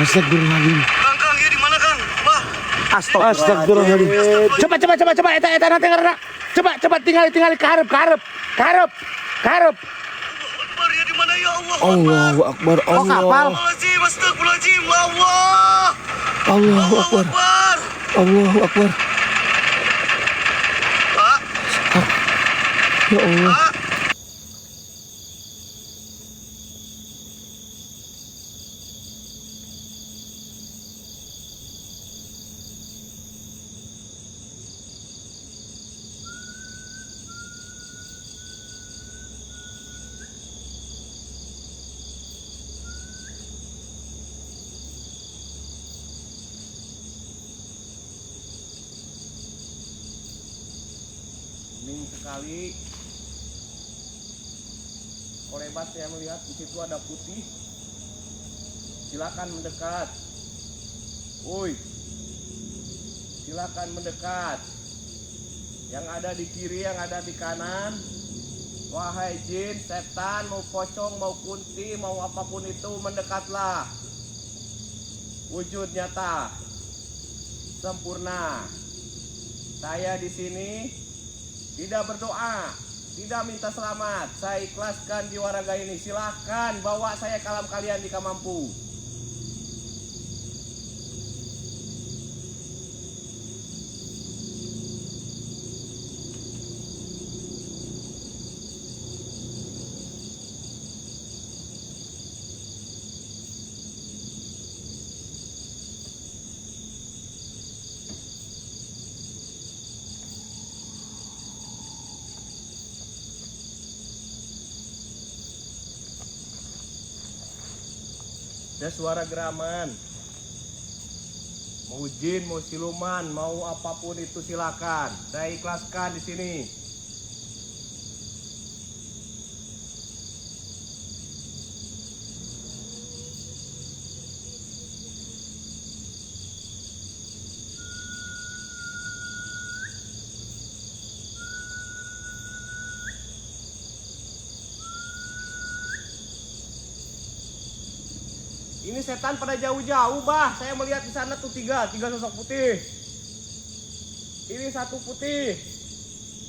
Astagfirullahaladzim. Kang, ya di mana Kang? Bah. Astagfirullahaladzim. Coba eta nanti karena coba tinggal karep. Akbar ya di mana ya Allah. Allahu Akbar. Oh, kapal. Astagfirullahaladzim. Allah. Allahu Akbar. Akbar. Allahu Akbar. Pak. Ya Allah. Pak. Hening sekali. Kolebat saya melihat di situ ada putih. Silakan mendekat. Woi. Silakan mendekat. Yang ada di kiri, yang ada di kanan. Wahai jin, setan, mau pocong, mau kunti, mau apapun itu, mendekatlah. Wujud nyata. Sempurna. Saya di sini tidak berdoa, tidak minta selamat. Saya ikhlaskan jiwa raga ini. Silahkan bawa saya ke alam kalian jika mampu. Ada suara geraman. Mau jin, mau siluman, mau apapun itu silakan. Saya ikhlaskan di sini. Ini setan pada jauh-jauh, bah. Saya melihat di sana tuh tiga sosok putih. Ini satu putih.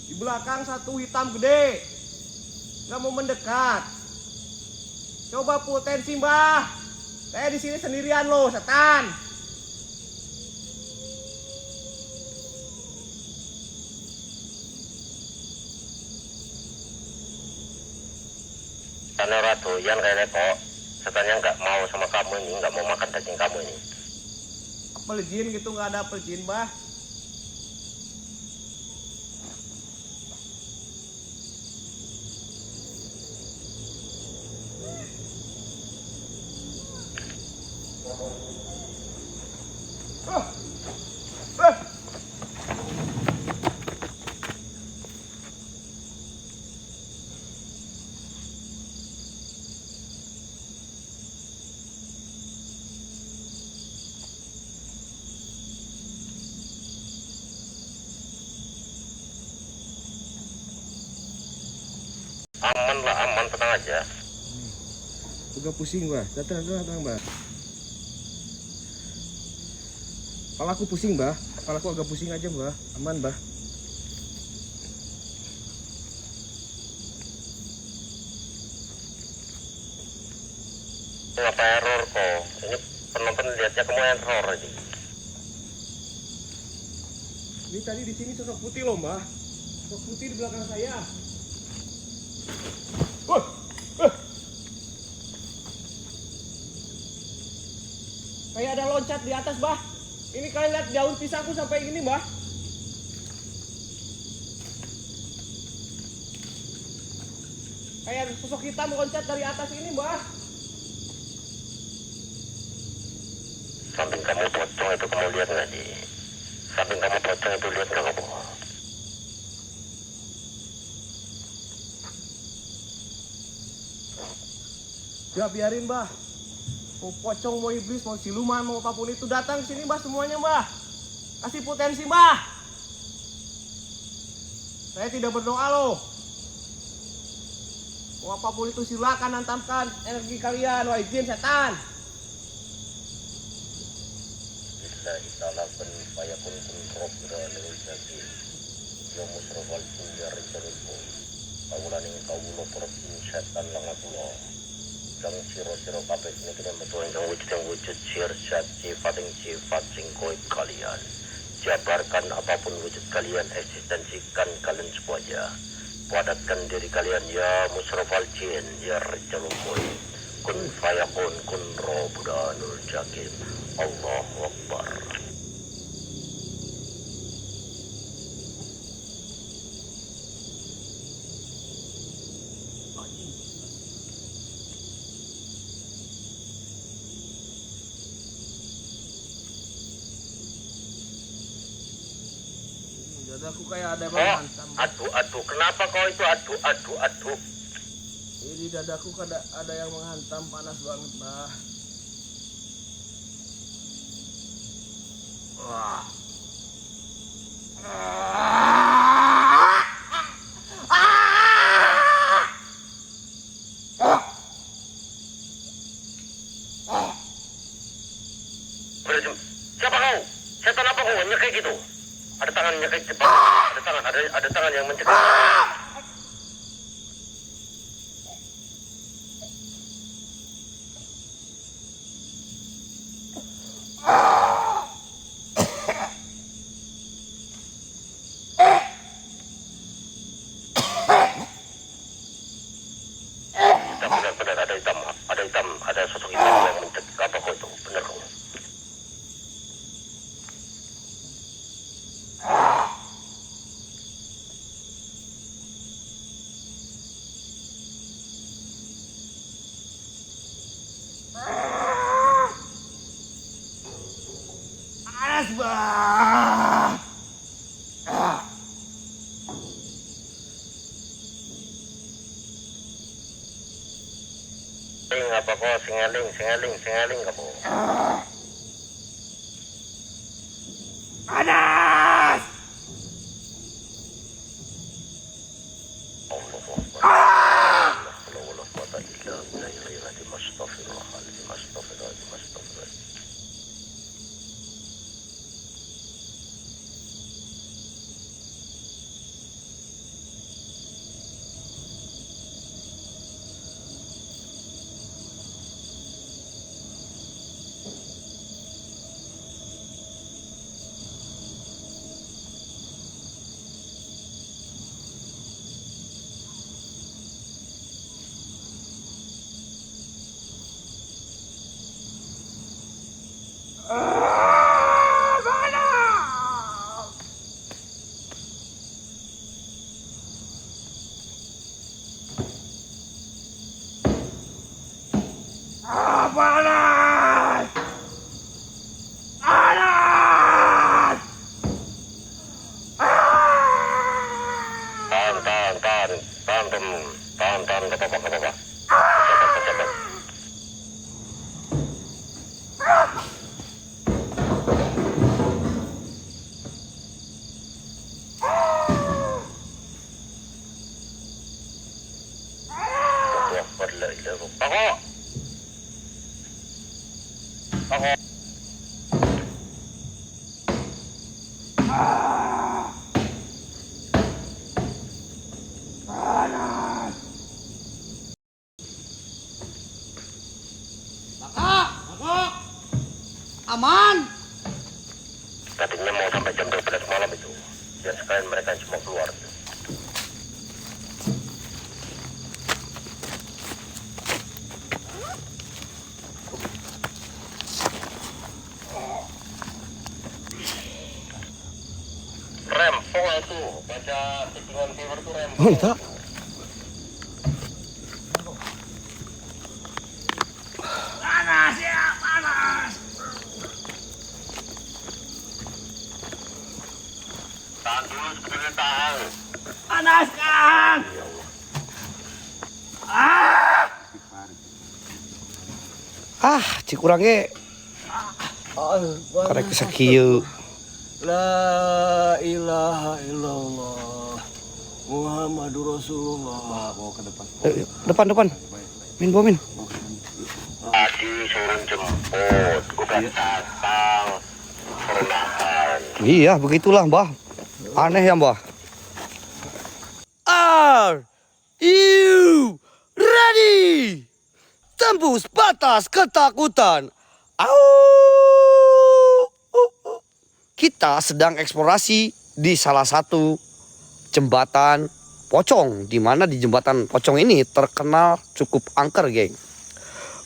Di belakang satu hitam gede. Nggak mau mendekat. Coba potensi, bah. Saya di sini sendirian loh, setan. Karena Ratu, yang kayaknya kok setannya nggak mau sama kamu ini, nggak mau makan daging kamu ini. Apel jin gitu, nggak ada apel jin, bah. Aman lah, aman, tenang aja. Agak pusing, bah. Datang, bah. Kepalaku pusing, bah. Kepalaku agak pusing aja, bah. Aman, bah. Ngapa error kok? Ini penonton lihatnya kamu error aja. Ini tadi di sini sosok putih loh, mbah. Sosok putih di belakang saya. Kayak ada loncat di atas, bah. Ini kalian lihat daun pisangku sampai ini, bah. Kayak ada sosok hitam loncat dari atas ini, bah. Samping kamu pocong itu kamu lihat nggak di? Samping kamu pocong itu lihat nggak kamu? Ya biarin, bah. Mau pocong, mau iblis, mau siluman, mau apapun itu datang ke sini, bah, semuanya, bah. Kasih potensi, bah. Saya tidak berdoa loh. Mau apapun itu silakan hantamkan energi kalian, wahai jin setan. lillahi ta'ala kun fayakun kun rob dalil jadi ya musrafal punya rizalul kawulaning kawulo perpin setan langatullah kang siro-siro kabeh niki metuwa ingkang wujud sifat sing kowe kalian jabarkan apapun wujud kalian eksistensikan kalian semuanya padatkan diri kalian ya musrafal jin ya rizalul kun fayakun kun robudanul jakim Allahu Akbar. Dadaku kayak ada yang menghantam. Aduh, kenapa kau itu aduh. Ini dadaku ada yang menghantam, panas banget, Bah. Wah. Siapa kau? Setan apa kau? Nyekek gitu. Ada tangan nyekek cepat. Ada tangan yang mencekik. Benar ada sosok hitam yang mencekik apa kau itu? Benar kau? Panas, Bah. Apa kau singaling kamu? Panas. Panas! Panas! Tahan, gak apa-apa. Cepat. Aman. Tadinya mau sampai jam 12 malam itu. Biar sekalian mereka semua keluar. Rempong itu. Baca settingan fever itu rempong. Entah. Panas ya, panas. Tahan dulu, sebenarnya tahan. Panas, Kang. Cik kurangnya karek sakieu. La ilaha illallah Muhammadur Rasulullah. Bawa ke depan. Depan. Min. Tadi suruh jemput, udah datang. Iya, begitulah, Mbah. Aneh ya, Mbah. Are you ready? Tembus batas ketakutan. Au! Kita sedang eksplorasi di salah satu jembatan pocong, di mana di jembatan pocong ini terkenal cukup angker, geng.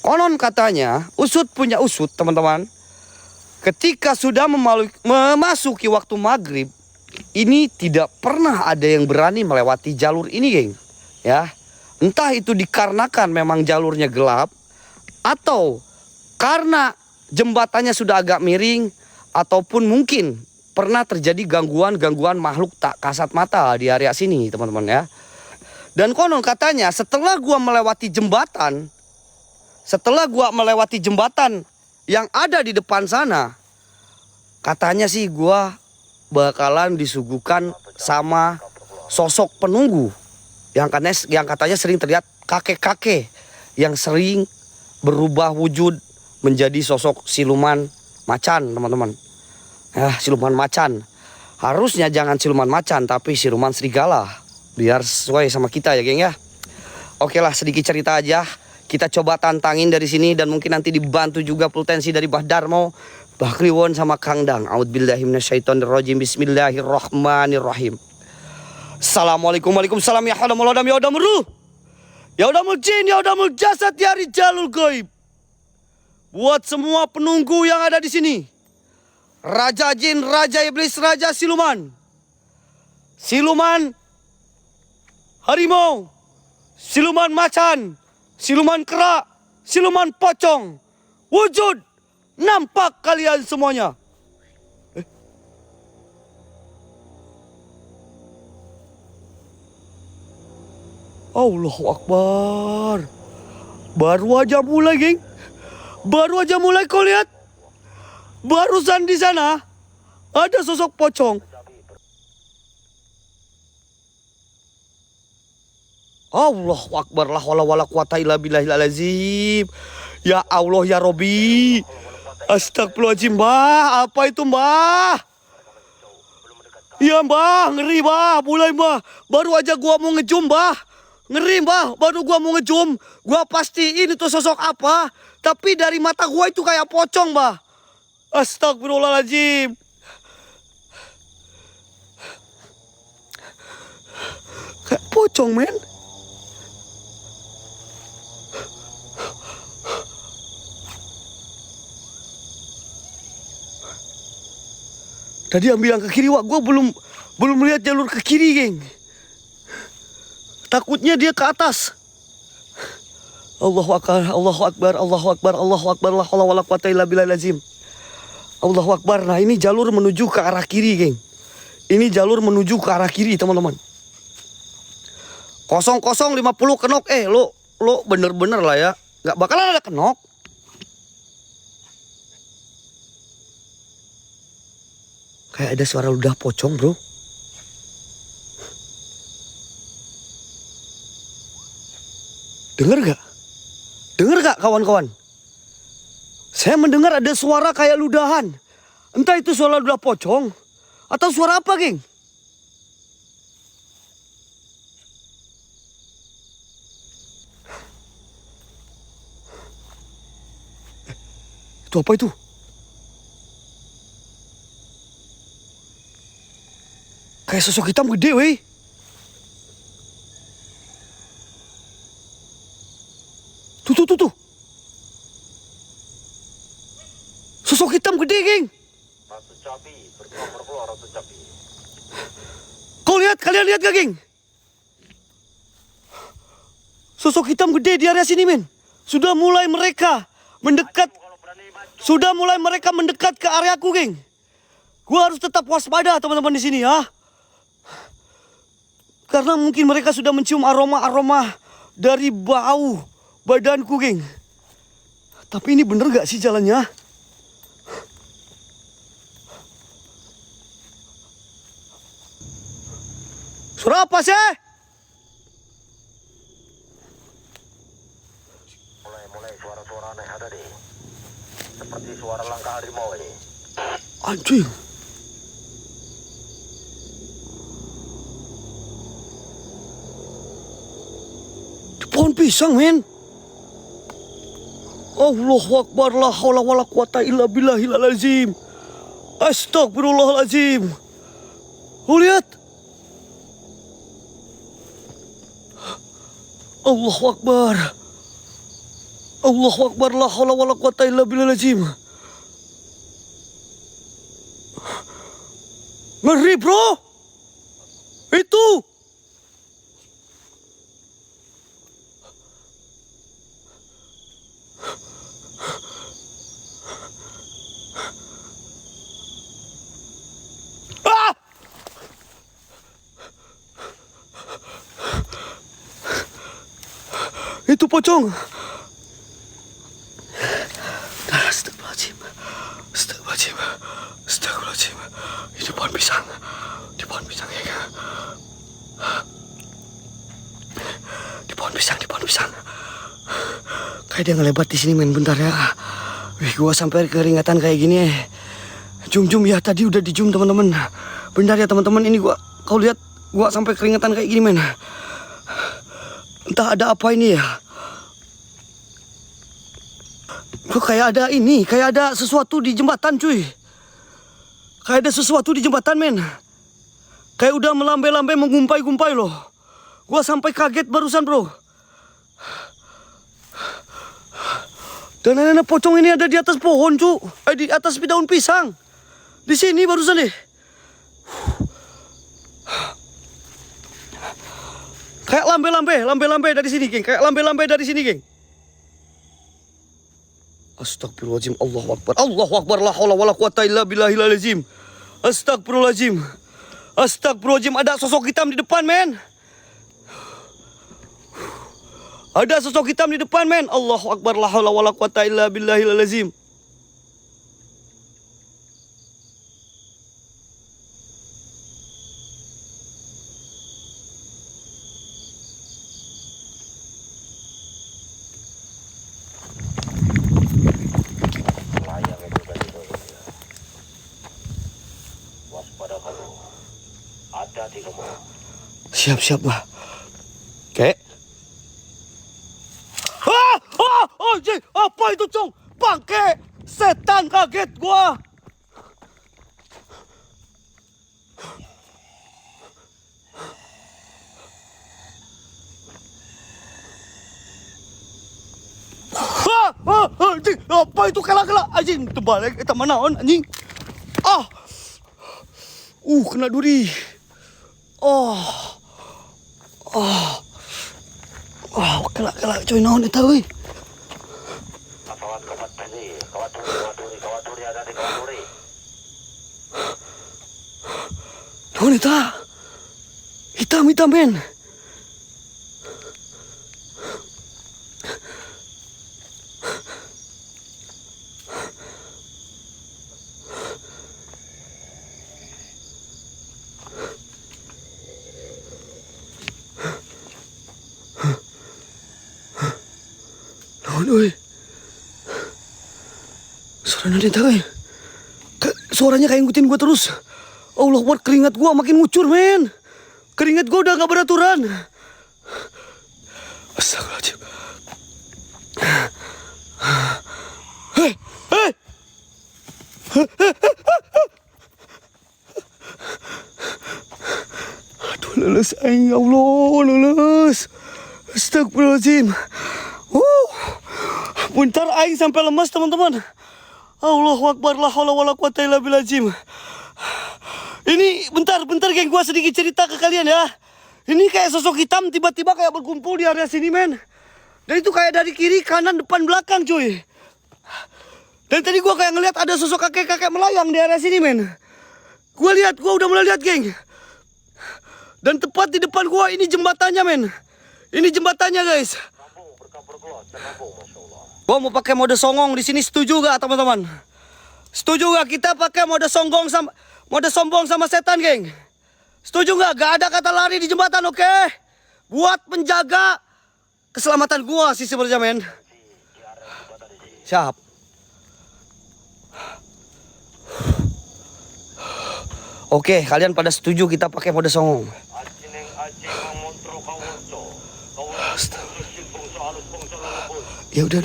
Konon katanya, usut punya usut, teman-teman. Ketika sudah memasuki waktu maghrib, ini tidak pernah ada yang berani melewati jalur ini, geng. Ya, entah itu dikarenakan memang jalurnya gelap, atau karena jembatannya sudah agak miring, ataupun mungkin pernah terjadi gangguan makhluk tak kasat mata di area sini, teman-teman ya. Dan konon katanya setelah gua melewati jembatan yang ada di depan sana, katanya sih gua bakalan disuguhkan sama sosok penunggu yang katanya sering terlihat kakek-kakek yang sering berubah wujud menjadi sosok siluman macan, teman-teman. Siluman macan. Harusnya jangan siluman macan, tapi siluman serigala. Biar sesuai sama kita ya, geng ya. Oke lah, sedikit cerita aja. Kita coba tantangin dari sini dan mungkin nanti dibantu juga potensi dari Bah Darmo, Bah Kliwon sama Kang Dang. A'udzubillahi minasyaitonirrajim. Bismillahirrahmanirrahim. Assalamualaikum, waalaikumsalam, ya hadamul adam, ya hadamul ruh, ya hadamul jin, ya hadamul jasad, ya rijalul gaib. Buat semua penunggu yang ada di sini, raja jin, raja iblis, raja siluman, siluman harimau, siluman macan, siluman kera, siluman pocong, wujud nampak kalian semuanya. Allahu Akbar. Baru aja mulai, geng. Baru aja mulai, kau lihat. Barusan di sana ada sosok pocong. Allahu Akbar, la haula wala quwata illa billahil azim. Ya Allah, ya Robbi. Astagfirullahaladzim, Mbah. Apa itu, Mbah? Iya, Mbah, ngeri, Mbah. Mulai, Mbah. Baru aja gua mau ngejum, Mbah. Ngeri, Mbah. Baru gua mau ngejum, gua pastiin itu sosok apa. Tapi dari mata gua itu kayak pocong, Mbah. Astagfirullahaladzim. Kayak pocong, men. Tadi ambil yang ke kiri, Wak. Gua belum lihat jalur ke kiri, geng. Takutnya dia ke atas. Allahu Akbar, Allahu Akbar, Allahu Akbar, Allahu Akbar, la haula wala quwata illa billahil azim. Allahu Akbar. Nah, ini jalur menuju ke arah kiri, geng. Ini jalur menuju ke arah kiri, teman-teman. 0050 kenok. Lo bener-bener lah ya. Gak bakalan ada kenok. Kayak ada suara ludah pocong, bro. Dengar gak? Dengar gak, kawan-kawan? Saya mendengar ada suara kayak ludahan. Entah itu suara ludah pocong atau suara apa, geng? Itu apa itu? Kayak sosok hitam gede, weh. Tuh. Sosok hitam gede, geng. Ratu Cabi, berkeluar Ratu Cabi. Kalian lihat gak, geng? Sosok hitam gede di area sini, men. Sudah mulai mereka mendekat ke areaku, geng. Gua harus tetap waspada, teman-teman di sini, ya. Karena mungkin mereka sudah mencium aroma-aroma dari bau badanku, geng. Tapi ini bener gak sih jalannya? Suara apa sih? Mulai suara-suara aneh ada deh. Seperti suara langkah harimau ini. Anjing. Di pohon pisang, men. Allahu Akbar, la haula wala quwata illa billahil azim. Astagfirullahalazim. Lu lihat? Allahu Akbar. Allahu Akbar, la haula wala quwata illa billahil azim. Ngeri, bro. Itu. Ah! Itu pocong. Astagfirullahaladzim. Astagfirullahaladzim. Astagfirullahaladzim. Di pohon pisang. Di pohon pisang ya. Di pohon pisang, di pohon pisang. Kayak dia ngelebat di sini, men. Bentar ya. Wih, gua sampai keringatan kayak gini. Jum ya, tadi udah di zoom, teman-teman. Bentar ya, teman-teman. Ini kau lihat gua sampai keringatan kayak gini, men. Entah ada apa ini ya. Kok kayak ada ini, kayak ada sesuatu di jembatan, cuy. Kayak ada sesuatu di jembatan, men. Kayak udah melambai-lambai, mengumpai-gumpai loh. Gua sampai kaget barusan, bro. Dan nenek pocong ini ada di atas pohon, cu. Di atas daun pisang. Di sini barusan deh. Kayak lambai-lambai dari sini, geng. Kayak lambai-lambai dari sini, geng. Astagfirullahaladzim, Allahu Akbar. Allahu Akbar, la haula wala quwata illa billahil azim. Astagfirullahaladzim. Astagfirullahaladzim, ada sosok hitam di depan, men. Ada sosok hitam di depan, men. Allahu Akbar, la haula wala quwata illa billahil azim. Layang itu tadi ya. Waspada kamu. Hati-hati kamu. Siap, bah. Kek. Anjing, apa itu, Cong? Bangke, setan, kaget gua. Anjing, apa itu kela-kela? Anjing, terbalik, kita manaon, anjing. Kena duri. Kela-kela, coy, naon eta euy. Kawaturi ada di kawaturi. Naon eta? Hitam, men. Naon euy? Suara nanti euy. Suaranya kayak ngikutin gua terus. Allah, buat keringat gua makin ngucur, men. Keringat gua udah gak beraturan. Astagfirullahaladzim. Hei. Aduh, leles aing, ya Allah, leles. Astagfirullahaladzim. Bentar aing sampai lemas, teman-teman. Allahu Akbar, la haula wala quwata illa billahil azim. Ini bentar geng, gua sedikit cerita ke kalian ya. Ini kayak sosok hitam tiba-tiba kayak berkumpul di area sini, men. Dan itu kayak dari kiri, kanan, depan, belakang, cuy. Dan tadi gua kayak ngeliat ada sosok kakek-kakek melayang di area sini, men. Gua udah mulai lihat, geng. Dan tepat di depan gua ini jembatannya, men. Ini jembatannya, guys. Gua mau pakai mode songong di sini, setuju gak, teman-teman? Setuju gak kita pakai mode sombong sama setan, geng? Setuju gak? Gak ada kata lari di jembatan, oke? Buat menjaga keselamatan gua sih sebenarnya, men. Siap. Oke, kalian pada setuju kita pakai mode songong? Ya udah.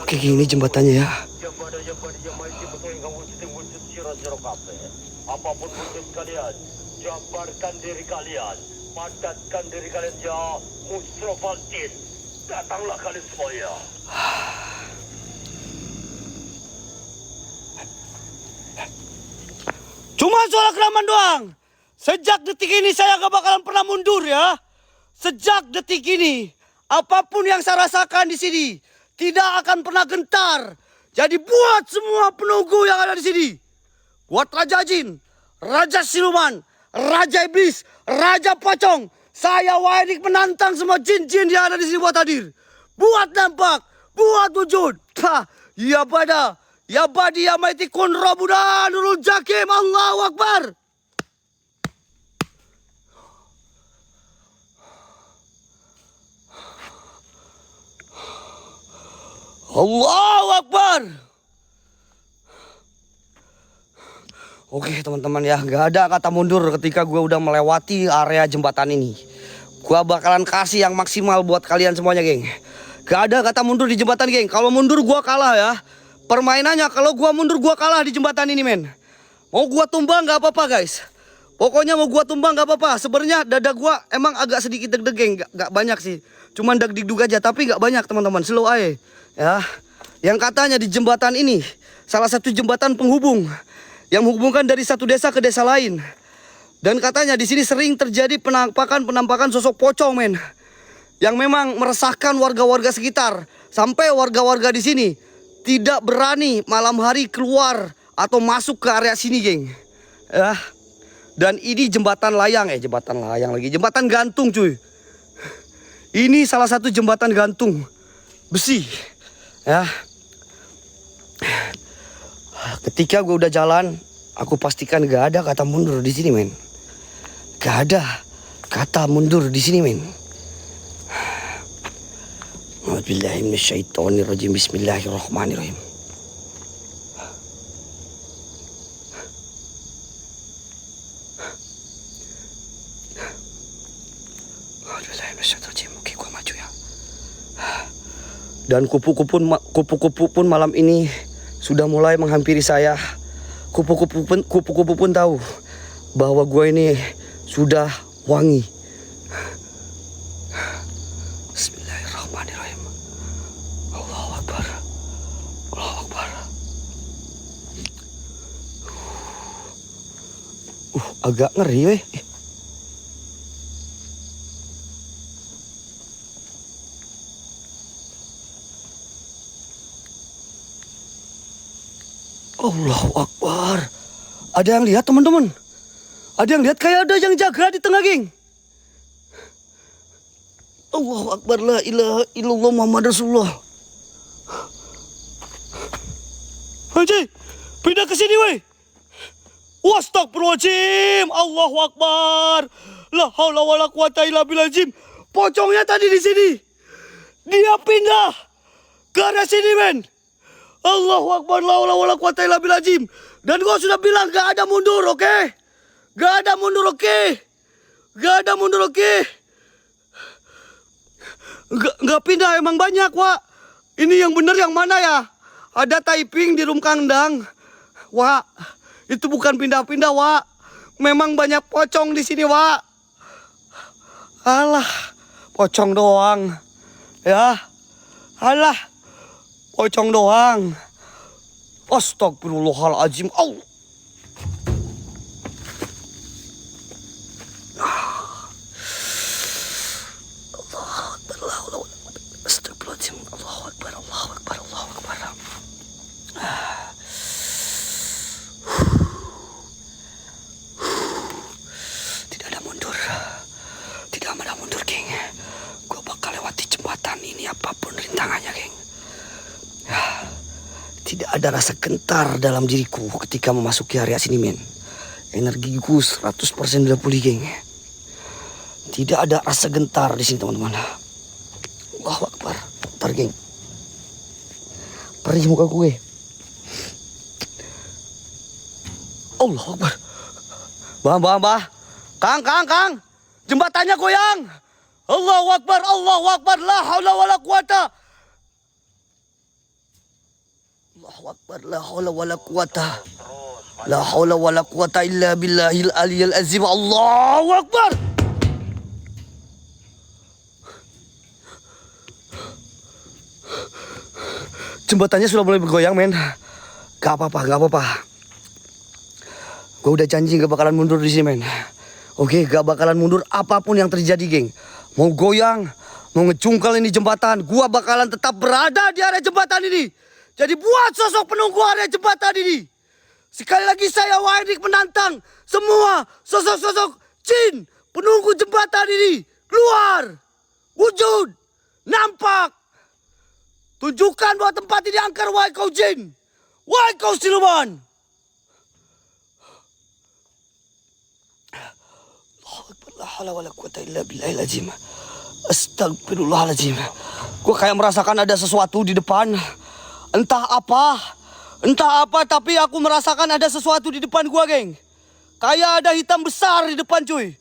Oke, gini jembatannya ya. Apapun wujud kalian, jabarkan diri kalian, padatkan diri kalian ya Musrofaldin. Datanglah kalian semuanya. Cuma soal keraman doang. Sejak detik ini saya gak bakalan pernah mundur ya. Sejak detik ini, apapun yang saya rasakan di sini tidak akan pernah gentar. Jadi buat semua penunggu yang ada di sini, buat Raja Jin, Raja Siluman, Raja Iblis, Raja Pocong, saya Waidik menantang semua jin-jin yang ada di sini buat hadir. Buat nampak, buat wujud. Ya pada, ya badi, ya maiti kun robuda nurul jakim, Allahu Akbar. Allahu Akbar. Oke teman-teman ya, gak ada kata mundur ketika gue udah melewati area jembatan ini. Gue bakalan kasih yang maksimal buat kalian semuanya geng. Gak ada kata mundur di jembatan geng. Kalau mundur gue kalah ya. Permainannya kalau gue mundur gue kalah di jembatan ini men. Mau gue tumbang gak apa-apa guys. Pokoknya mau gue tumbang gak apa-apa. Sebenarnya dada gue emang agak sedikit deg-deg geng. Gak banyak sih. Cuman deg-deg aja tapi gak banyak teman-teman. Slow aja ya. Yang katanya di jembatan ini salah satu jembatan penghubung yang menghubungkan dari satu desa ke desa lain. Dan katanya di sini sering terjadi penampakan sosok pocong men. Yang memang meresahkan warga-warga sekitar. Sampai warga-warga di sini tidak berani malam hari keluar atau masuk ke area sini geng. Ya. Dan ini jembatan layang jembatan layang lagi. Jembatan gantung cuy. Ini salah satu jembatan gantung besi. Ya. Ketika gue udah jalan, aku pastikan gak ada kata mundur di sini men. Gak ada kata mundur di sini men. Bismillahirrahmanirrahim. Bismillahirrahmanirrahim. Oke, gua maju ya. Dan kupu-kupu pun malam ini sudah mulai menghampiri saya. Kupu-kupu pun tahu bahwa gue ini sudah wangi. Bismillahirrahmanirrahim. Allahu Akbar. Allahu Akbar. Agak ngeri weh. Allahu Akbar. Ada yang lihat teman-teman? Ada yang lihat kayak ada yang jaga di tengah geng. Allahu Akbar, la ilaha illallah Muhammad Rasulullah. Anjay, pindah ke sini weh. Astagfirullahaladzim. Allahu Akbar. La haula wala quwata illa billah. Pocongnya tadi di sini. Dia pindah ke arah sini men. Allahu Akbar, la haula wala quwata illa billah. Dan gua sudah bilang gak ada mundur, oke? Gak ada mundur, oke? Gak ada mundur, oke? Gak pindah, emang banyak, Wak. Ini yang bener yang mana ya? Ada typing di room kandang. Wak, itu bukan pindah-pindah, Wak. Memang banyak pocong di sini, Wak. Alah, pocong doang. Ya, alah. Pocong doang. Astagfirullahaladzim. Allah. Allahu Akbar. Astagfirullahaladzim. Allahu Akbar. Allahu Akbar. Allahu Akbar. Tidak ada mundur. Tidak ada mundur, geng. Gue bakal lewati jembatan ini apapun rintangannya, geng. Tidak ada rasa gentar dalam diriku ketika memasuki area sini men. Energiku 100% udah pulih geng. Tidak ada rasa gentar di sini teman-teman. Allahu Akbar. Ntar geng. Perih muka gue. Allahu Akbar. Bah. Kang. Jembatannya goyang. Allahu Akbar. La haula wala quwata. Allahu Akbar. La haula wala quwata. La haula wala quwata illa billahil aliyil azim. Allahu Akbar. Jembatannya sudah mulai bergoyang, men. Gak apa-apa. Gue udah janji gak bakalan mundur di sini, men. Oke, gak bakalan mundur apapun yang terjadi, geng. Mau goyang, mau ngejungkal ini jembatan, gue bakalan tetap berada di area jembatan ini. Jadi buat sosok penunggu area jembatan ini. Sekali lagi saya Wahid menantang semua sosok-sosok jin penunggu jembatan ini. Keluar, wujud, nampak. Tunjukkan bahwa tempat ini angker, wahai kau jin. Wahai kau siluman. La haula wala quwata illa billahil azim. Astagfirullahalazim. Gue kayak merasakan ada sesuatu di depan. Entah apa tapi aku merasakan ada sesuatu di depan gue, geng. Kayak ada hitam besar di depan, cuy.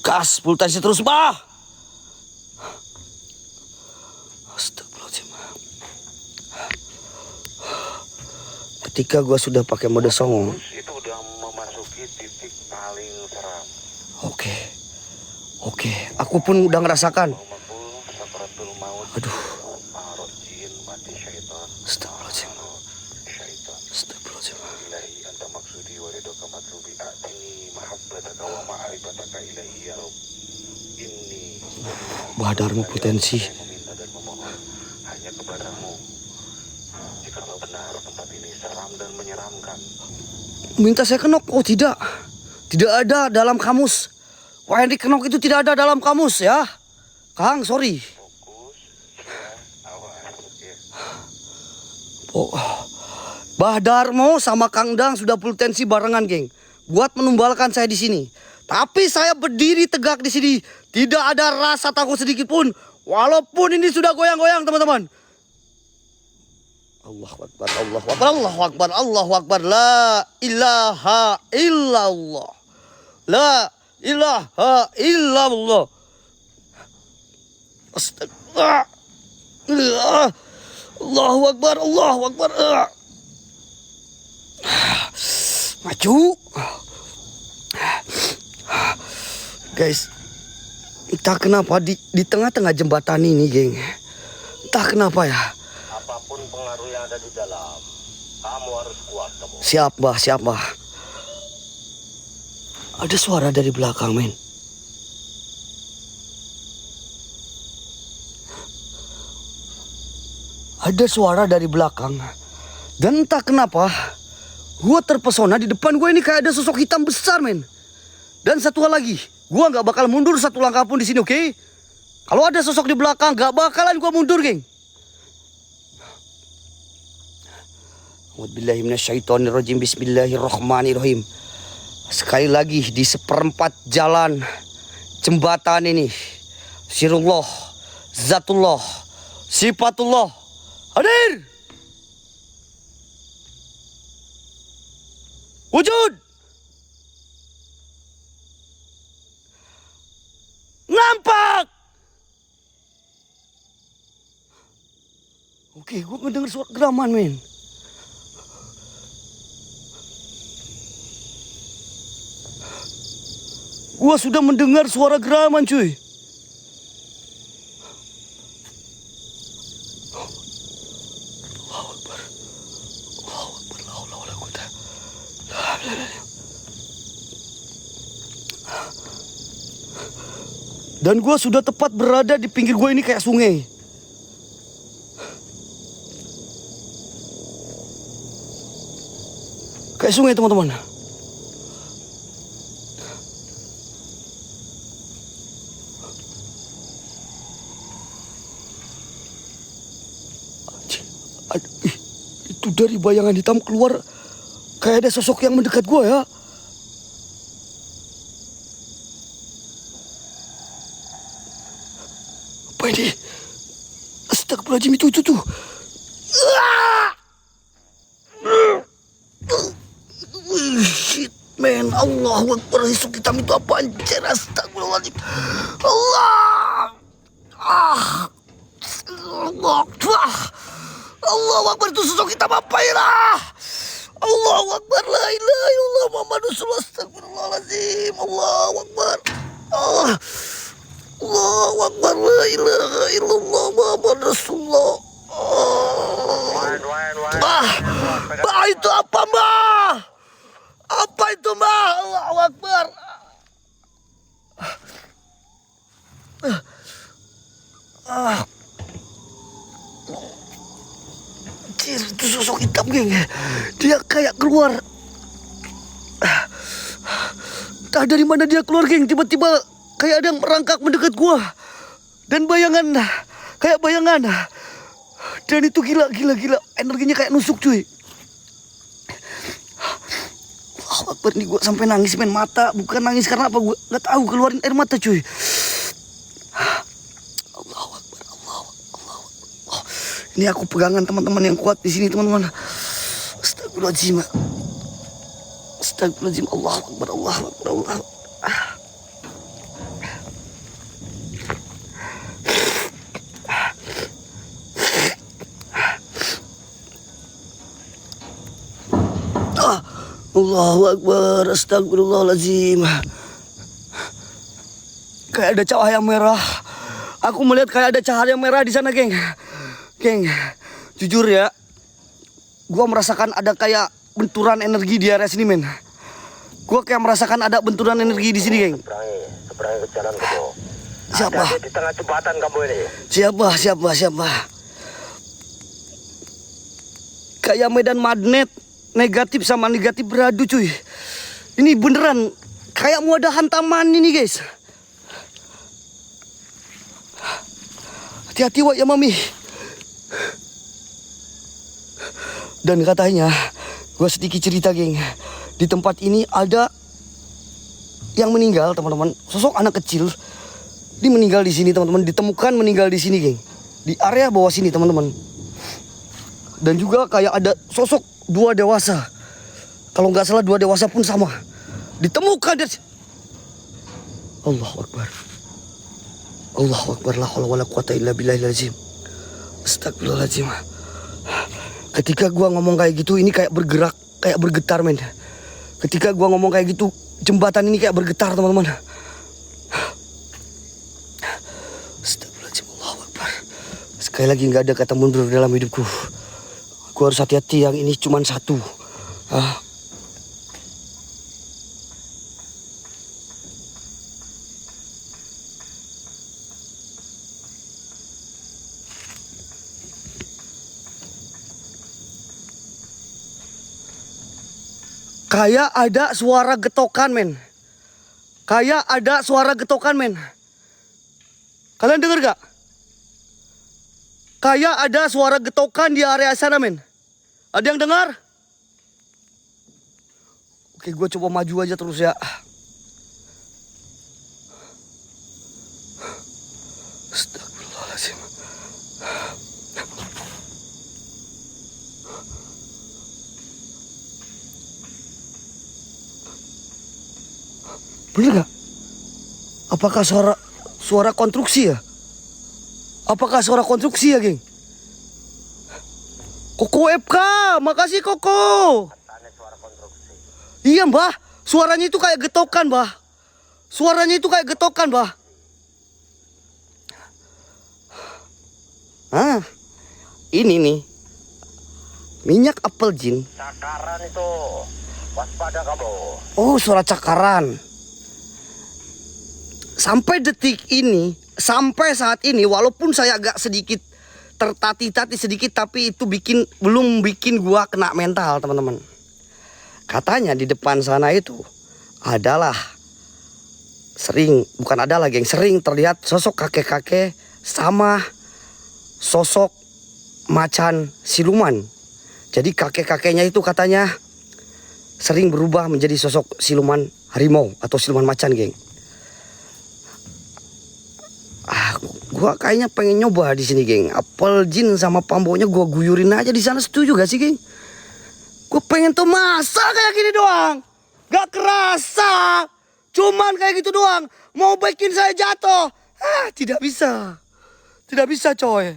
Gas pultasi terus, bah. Astagfirullahaladzim. Ketika gua sudah pakai mode songong, itu udah memasuki titik paling seram. Oke. Aku pun udah ngerasakan. Aduh. Astagfirullahaladzim. Badarmu potensi. Hanya kepadamu. Jikalau benar tempat ini seram dan menyeramkan. Minta saya kenok? Oh tidak. Tidak ada dalam kamus. Wah, Henry kenok itu tidak ada dalam kamus ya. Kang, sorry. Fokus, awas, ya. Oh. Bahdarmo sama Kang Dang sudah potensi barengan, geng. Buat menumbalkan saya di sini. Tapi saya berdiri tegak di sini. Tidak ada rasa takut sedikit pun. Walaupun ini sudah goyang-goyang, teman-teman. Allahu Akbar. La ilaha illallah. La ilaha illallah. Astagfirullah. Allahu Akbar. Maju. Guys, entah kenapa di tengah-tengah jembatan ini, geng. Entah kenapa ya. Apapun pengaruh yang ada di dalam, kamu harus kuat, kamu. Siap, Mbah. Ada suara dari belakang, men. Ada suara dari belakang. Dan entah kenapa, gue terpesona di depan gue ini kayak ada sosok hitam besar, men. Dan satu hal lagi, gue gak bakal mundur satu langkah pun di sini, oke? Kalau ada sosok di belakang, gak bakalan gue mundur, geng. A'udzubillahiminasyaitonirrajim. Bismillahirrahmanirrahim. Sekali lagi di seperempat jalan jembatan ini, Sirullah, Zatullah, Sifatullah hadir. Wujud. Nampak. Oke, gue mendengar suara geraman, men. Gue sudah mendengar suara geraman, cuy. Allahu Akbar. La haula wala quwata. Dan gue sudah tepat berada di pinggir gue ini kayak sungai. Kayak sungai, teman-teman. Itu dari bayangan hitam keluar kayak ada sosok yang mendekat gue ya. Apa ini? Astagfirullahaladzim, itu tuh. Shit man, Allahu Akbar. Sosok hitam itu apa anjir? Astagfirullahaladzim. Allah. Allahu Akbar, itu sosok hitam apa ya? Allahu Akbar, la ilaha illallah Muhammadur Rasulullah. Astagfirullahaladzim. Allahu Akbar. Allahu Akbar, la ilaha illallah Muhammadur Rasulullah. Mbak, itu apa, Mbak? Apa itu, Mbak? Allahu Akbar. Anjir, itu sosok hitam, geng. Dia kayak keluar. Entah dari mana dia keluar, geng. Tiba-tiba kayak ada yang merangkak mendekat gua. Dan bayangan, kayak bayangan. Dan itu gila. Energinya kayak nusuk, cuy. Allahu Akbar, nih gua sampai nangis, main mata. Bukan nangis karena apa, gua nggak tahu, keluarin air mata, cuy. Allahu Akbar, Allahu Akbar. Ini aku pegangan teman-teman yang kuat di sini, teman-teman. Astagfirullahaladzim. Astagfirullahaladzim. Allahu Akbar, Allahu Akbar, Allahu Akbar. Allahu Akbar, astagfirullahaladzim. Kayak ada cahaya merah. Aku melihat kayak ada cahaya merah di sana, geng. Geng, jujur ya, gua merasakan ada kayak benturan energi di area sini, men. Gua kayak merasakan ada benturan energi di sini, geng. Seberangi ke jalan kamu. Siapa? Ada di tengah jembatan kamu ini. Siapa? Kayak medan magnet. Negatif sama negatif beradu, cuy. Ini beneran kayak mau ada hantaman ini, guys. Hati-hati, Wak, ya, Mami. Dan katanya, gua sedikit cerita, geng. Di tempat ini ada yang meninggal, teman-teman. Sosok anak kecil. Dia meninggal di sini, teman-teman. Ditemukan meninggal di sini, geng. Di area bawah sini, teman-teman. Dan juga kayak ada sosok 2 dewasa. Kalau nggak salah 2 dewasa pun sama. Ditemukan dari... Allahu Akbar. Allahu Akbar, la haula wala quwata illa billahil azim. Astagfirullahaladzim. Ketika gua ngomong kayak gitu, ini kayak bergerak, kayak bergetar, men. Ketika gua ngomong kayak gitu, jembatan ini kayak bergetar, teman-teman. Astagfirullahaladzim, Allahu Akbar. Sekali lagi nggak ada kata mundur dalam hidupku. Gue harus hati-hati, yang ini cuma satu. Kayak ada suara getokan, men. Kayak ada suara getokan, men. Kalian dengar gak? Kayak ada suara getokan di area sana, men. Ada yang dengar? Oke, gue coba maju aja terus ya. Astagfirullahaladzim. Bener gak? Apakah suara konstruksi ya? Apakah suara konstruksi ya, geng? Koko FK, makasih Koko. Suara konstruksi. Iya, Mbah. Suaranya itu kayak getokan, Mbah. Suaranya itu kayak getokan, Mbah. Ini nih. Minyak apel jin. Cakaran itu. Waspada kamu. Oh, suara cakaran. Sampai detik ini, sampai saat ini, walaupun saya agak sedikit tertati-tati sedikit, tapi itu belum bikin gua kena mental, teman-teman. Katanya di depan sana itu adalah sering terlihat sosok kakek-kakek sama sosok macan siluman. Jadi kakek-kakeknya itu katanya sering berubah menjadi sosok siluman harimau atau siluman macan, geng. Gue Gua kayaknya pengen nyoba di sini, geng. Apel jin sama pambonya gua guyurin aja di sana, setuju gak sih, geng? Gua pengen tuh masa kayak gini doang. Gak kerasa. Cuman kayak gitu doang. Mau bikin saya jatuh. Tidak bisa. Tidak bisa, coy.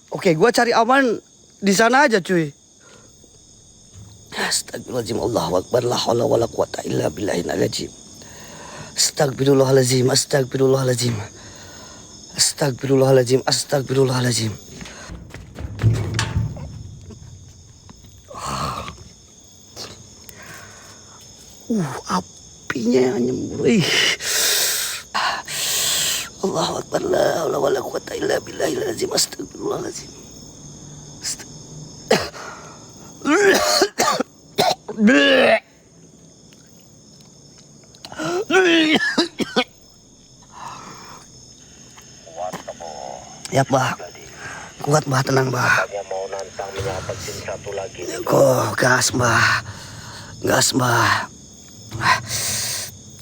Oke, gua cari aman di sana aja, cuy. Astagfirullahaladzim, Allahu Akbar, la haula wala quwata illa billahil azim. Astagfirullahaladzim, astagfirullahaladzim. Astagfirullahaladzim, astagfirullahaladzim. Apinya nyembur. Allahu Akbar, la haula wala quwata illa billahil azim. Astagfirullahaladzim. Ya, Bah. Kuat, Bah, tenang, Bah. Hanya mau nantang minyak jin satu lagi. Gas, Bah. Gas, Bah.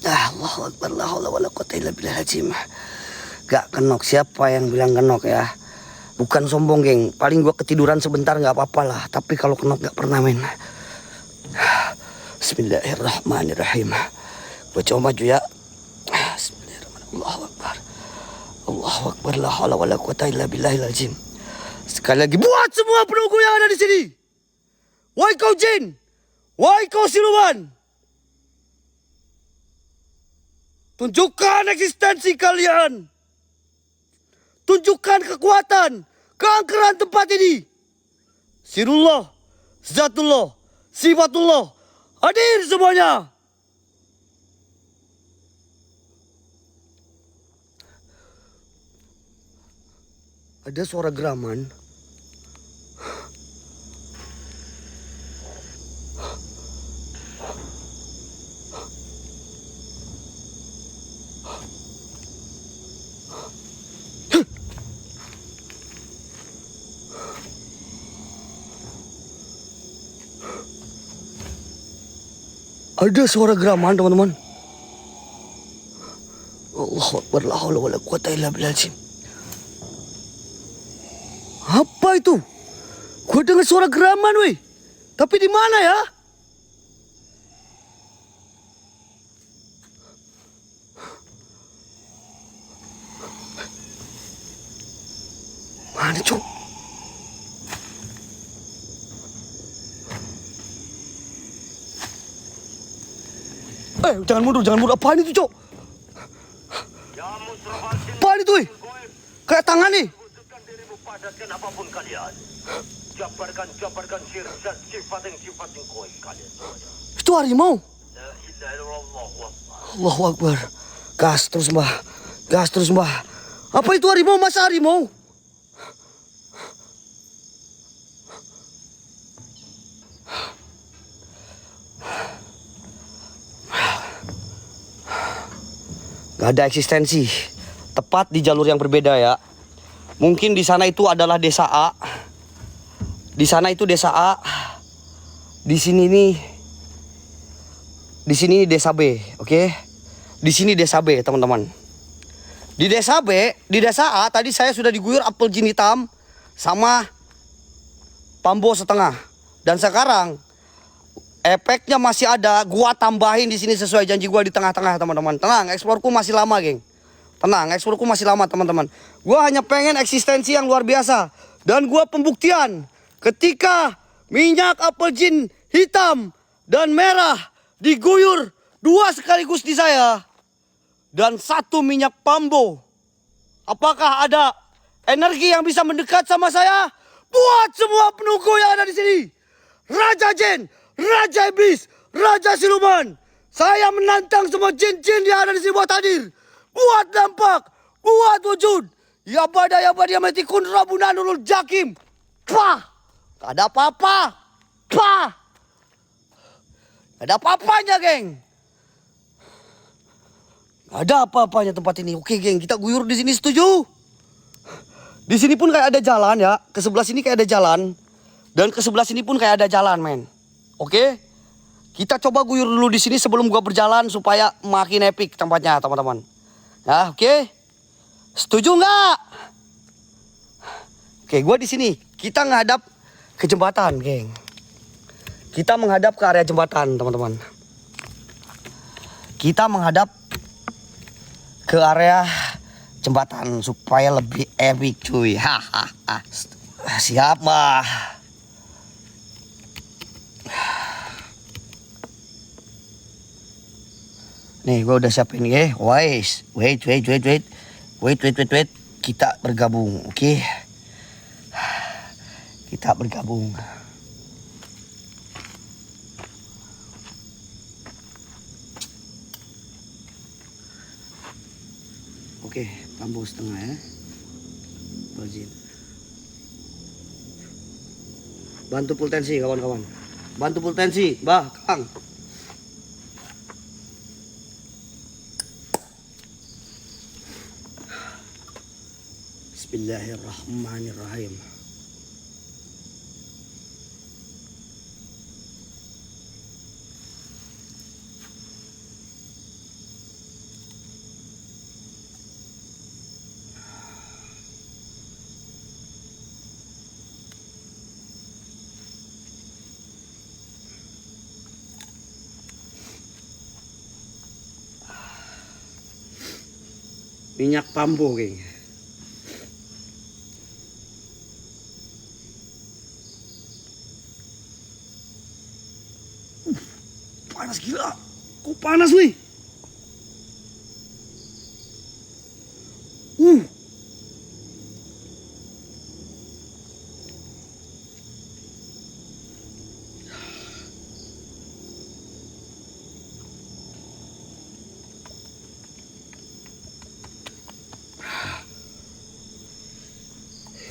Allahu Akbar, la haula wala quwata illa billahil azim. Gak kenok, siapa yang bilang kenok ya? Bukan sombong, geng. Paling gua ketiduran sebentar gak apa-apa lah. Tapi kalau kenok gak pernah, men. Bismillahirrahmanirrahim. Gua coba maju ya. Bismillahirrahmanirrahim. Allahu Akbar. Allahu Akbar, la haula wala quwata illa billahil azim. Sekali lagi buat semua penunggu yang ada di sini. Wahai kau jin, wahai kau siluman, tunjukkan eksistensi kalian. Tunjukkan kekuatan, keangkeran tempat ini. Sirullah, zatullah, sifatullah, hadir semuanya. Ada suara geraman. Ada suara geraman, teman-teman. Allahu Akbar, la haula wala quwata illa billahil azim. Apa itu? Gua dengar suara geraman, weh. Tapi di mana ya? Mana, Cok? Jangan mundur, jangan mundur. Apaan itu, Cok? Apaan itu, weh? Kayak tangan nih. Padatkan apapun kalian. Jabarkan sifat koi kalian semuanya. Itu harimau. La ilaha illallah. Allahu Akbar. Gas terus, Mbah. Gas terus, Mbah. Apa itu harimau? Masa harimau? Gak ada eksistensi. Tepat di jalur yang berbeda ya. Mungkin di sana itu adalah desa A. Di sana itu desa A. Di sini desa B, oke? Di sini desa B, teman-teman. Di desa B, di desa A tadi saya sudah diguyur apel jin hitam sama pambo setengah. Dan sekarang efeknya masih ada. Gua tambahin di sini sesuai janji gua di tengah-tengah, teman-teman. Tenang, eksplorku masih lama, geng. Tenang, eksplorku masih lama, teman-teman. Gua hanya pengen eksistensi yang luar biasa. Dan gua pembuktian ketika minyak apel jin hitam dan merah diguyur dua sekaligus di saya. Dan satu minyak pambo. Apakah ada energi yang bisa mendekat sama saya? Buat semua penunggu yang ada di sini. Raja Jin, Raja Iblis, Raja Siluman. Saya menantang semua jin-jin yang ada di sini buat hadir. Buat dampak, buat wujud. Ya bada metikun rabunan ulul jakim. Pah, gak ada apa-apa. Pah, gak ada apa-apanya, geng. Gak ada apa-apanya tempat ini. Oke, geng, kita guyur di sini, setuju? Di sini pun kayak ada jalan ya. Ke sebelah sini kayak ada jalan. Dan ke sebelah sini pun kayak ada jalan, men. Oke? Kita coba guyur dulu di sini sebelum gua berjalan supaya makin epic tempatnya, teman-teman. Nah, oke. Setuju nggak? Oke, gue di sini. Kita ngadap ke jembatan, geng. Kita menghadap ke area jembatan, teman-teman. Kita menghadap ke area jembatan supaya lebih epic, cuy. Hahaha. Siap, mah. Nih, gue udah siapin ya. Wait. Kita bergabung, oke? Kita bergabung. Oke, bambu setengah ya. Rajin. Bantu full tensi kawan-kawan. Bantu full tensi, Bah, Kang. Bismillahirrahmanirrahim. Minyak bambu, geng. Panas gila. Kok panas, wih?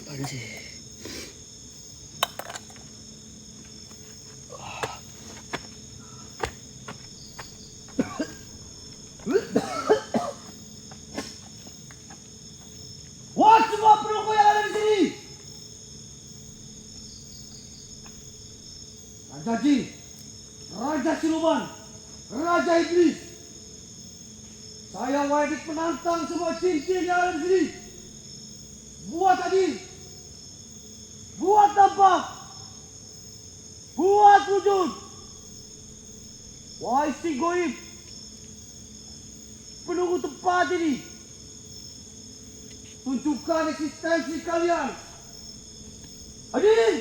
Panas sih. Wah, semua pendukung yang ada di sini. Raja Jin, Raja Siluman, Raja Iblis. Saya wajib menantang semua jin-jin yang ada di sini. Buat adil, buat nampak, buat wujud. Wahai si goib, penunggu tempat ini, tunjukkan eksistensi kalian. Adil,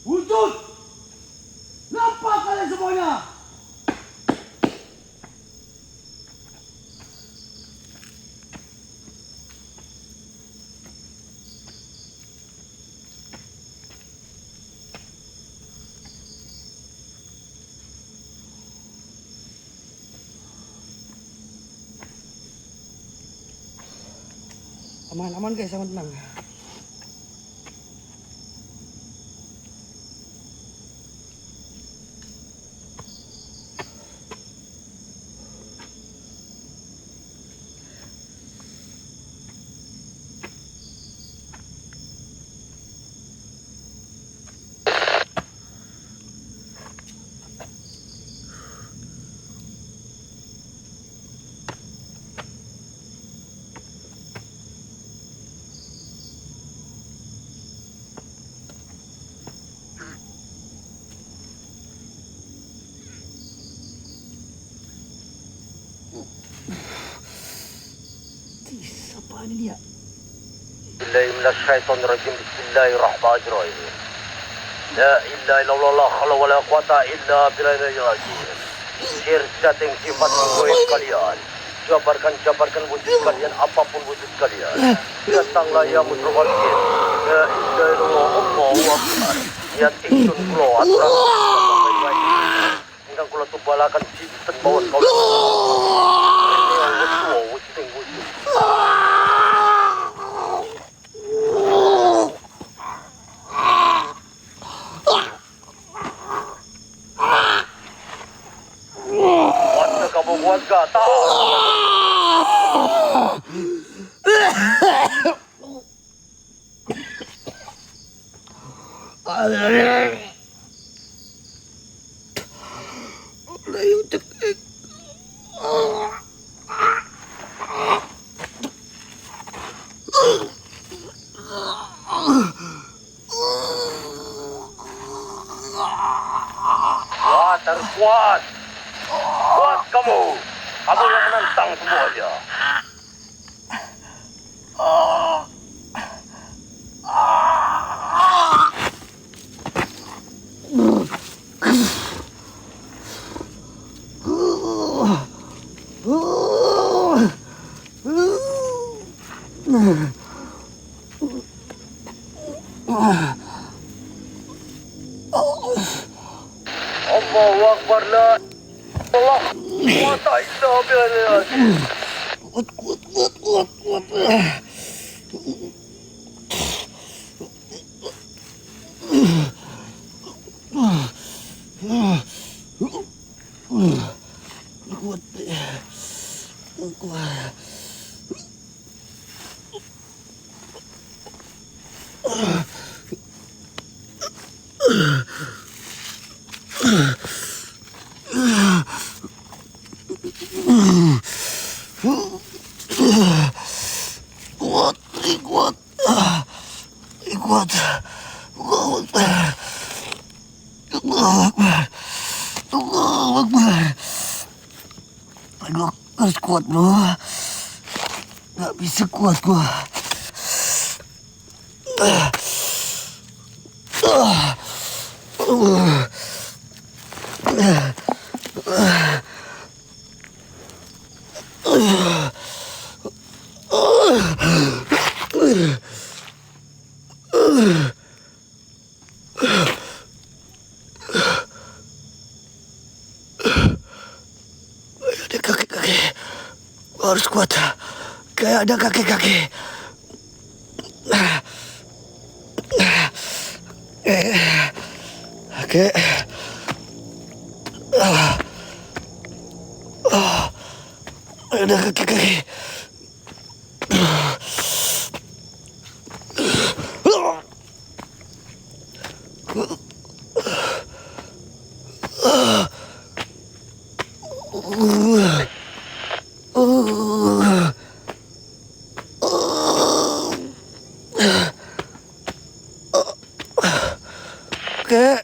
wujud, nampak kalian semuanya. Aman guys, aman tenang. Apaan ini ya? Bismillahirrahmanirrahim. Bismillahirrahmanirrahim. La ilaha illallah, la haula wala quwata illa billahil azim. Sir-setting sifat goib kalian. Jabarkan wujud kalian, apapun wujud kalian. Datanglah ya musyrifal jin. La ilaha illallah, Allahu akbar. Niat ingsun kula aturan baik-baik. Ingkang kula tubalakan jinten mawon kula. Wujud wujud. Kamu warga tahu. harus kuat. Kuat kamu. Kamu yang menantang semuanya. Allahu Akbar la Allah wa ta'ala billah. Aduh, harus kuat bro. Gak bisa kuat gua. Ada kaki-kaki. Gua harus kuat. Kayak ada kaki-kaki. Oke. Ada kaki-kaki. Oke.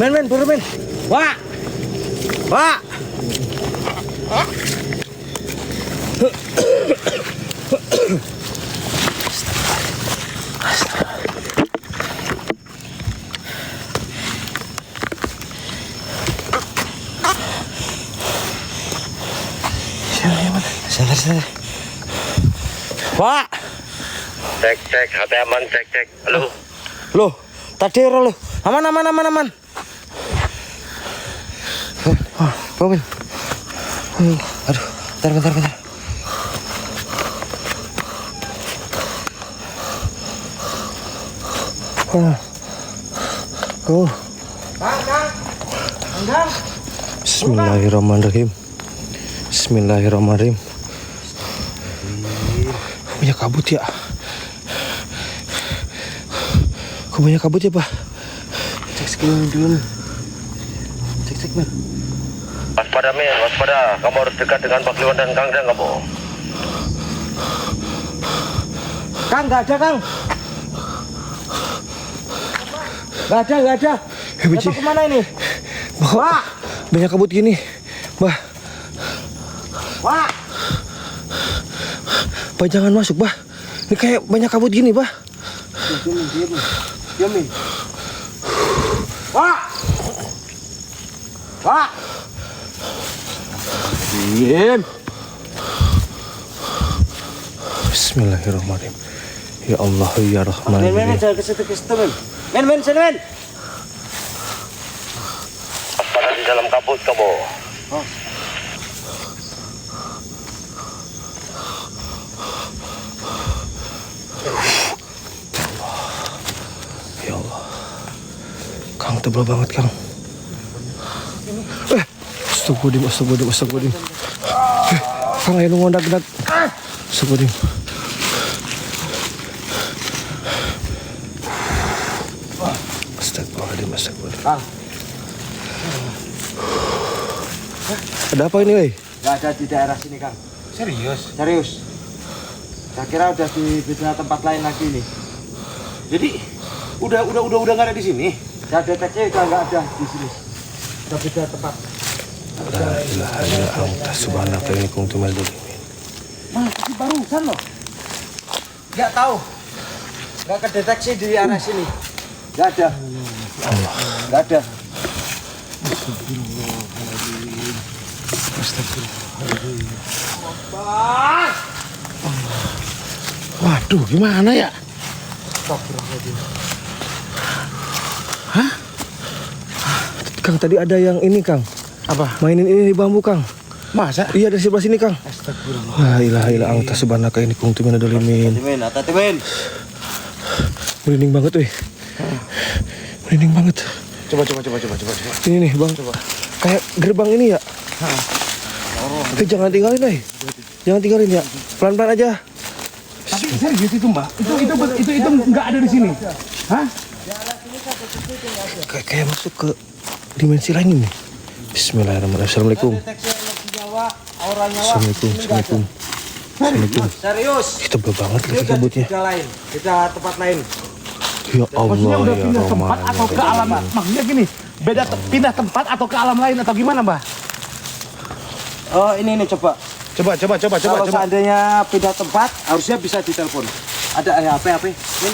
Men, turun men. Wah. Wah. Sabar. Wah. Cek, hati aman, cek. Halo. Loh, tadi lo. Aman. Bangun. Aduh, bentar. Kang. Bismillahirrahmanirrahim. Banyak kabut ya. Kok banyak kabut ya, Pak? Cek sekalian dulu. Cek men. Waspada men, waspada. Kamu harus dekat dengan Pak Liwan dan Kang Dan kamu. Kang, nggak ada Kang. Nggak ada. Benci. Bapak kemana ini? Wah, banyak kabut gini. Bah, Wah. Bah jangan masuk, Bah. Ini kayak banyak kabut gini, Bah. Diamin. Wah. Diam. Bismillahirrahmanirrahim. Ya Allah, ya Rahman. Men, jangan ke situ men. Men, sini men. Waspada di dalam kabut kamu. Ya Allah. Kang tebal banget, Kang. Astagfirullahaladzim. Kang, ayo ngondak-ndak. Astagfirullahaladzim. Astagfirullahaladzim. Kang. Ada apa ini, weh? Gak ada di daerah sini, Kang. Serius? Serius. Saya kira udah di beda tempat lain lagi nih. Jadi udah nggak ada di sini. Saya deteksi udah nggak ada di sini. Udah beda tempat. La ilaha illa anta subhanaka inni kuntu minadz dzalimin. Mas, ini barusan loh. Nggak tahu. Nggak kedeteksi di arah sini. Nggak ada. Nggak ada. Waduh, gimana ya? Hah? Kang, tadi ada yang ini, Kang. Apa? Mainin ini di bambu, Kang. Masa? Iya, dari sebelah sini, Kang. Astagfirullah. La ilaha illa anta subhanaka inni kuntu minadz dzalimin. Timin. Merinding banget, weh. Merinding banget. Coba. Ini nih, Bang. Kayak gerbang ini ya. Tapi jangan tinggalin, Jangan tinggalin ya. Pelan-pelan aja. Tapi serius itu, Mbak? Itu nggak ada di sini. Hah? Kayak masuk ke dimensi lain ini. Bismillahirrahmanirrahim. Assalamualaikum. Deteksi energi nyawa, aura nyawa. Assalamualaikum. Serius. Kita tebel banget Ini lagi udah kabutnya. beda lain, beda tempat lain. Ya Allah, Maksudnya udah ya pindah tempat Rahman, atau ya ke alam? Rahim. Maksudnya gini, beda pindah tempat atau ke alam lain atau gimana, Mbak? Oh, ini coba. Coba. Kalau seandainya pindah tempat, harusnya bisa ditelepon. Ada HP? Ini